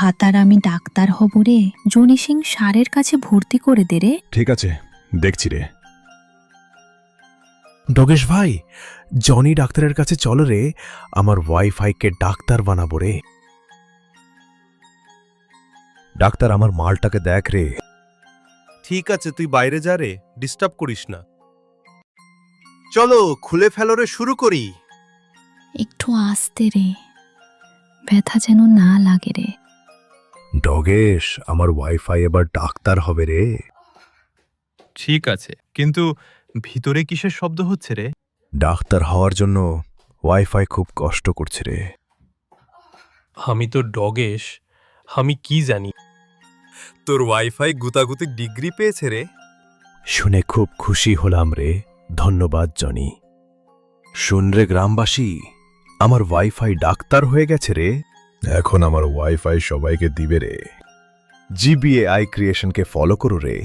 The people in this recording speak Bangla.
ভাতার আমি ডাক্তার হব রে। জনি সিং সারের কাছে ভর্তি করে দে রে। ঠিক আছে, দেখছি রে। ডগেশ ভাই, জনি ডাক্তারের কাছে চলো রে, আমার ওয়াইফাইকে ডাক্তার বানাবো রে। ডাক্তার, আমার মালটাকে দেখ রে। ঠিক আছে, তুই বাইরে যা রে, ডিস্টার্ব করিস না। চলো খুলে ফেলো রে, শুরু করি। একটু আস্তে রে, ব্যথা যেন না লাগে রে। ডগেশ, আমার ওয়াইফাই এবার ডাক্তার হবে রে। ঠিক আছে, কিন্তু ভিতরে কিসের শব্দ হচ্ছে রে? ডাক্তার হওয়ার জন্য ওয়াইফাই খুব কষ্ট করছে রে। আমি তো ডগেশ, আমি কি জানি। তোর ওয়াইফাই গুতাগুতি ডিগ্রি পেয়েছে রে। শুনে খুব খুশি হলাম রে, ধন্যবাদ জনি। শুন রে গ্রামবাসী, আমার ওয়াইফাই ডাক্তার হয়ে গেছে রে। এখন আমার ওয়াইফাই সবাইকে দিবে রে। জিবিএ আই ক্রিয়েশনকে ফলো করো রে।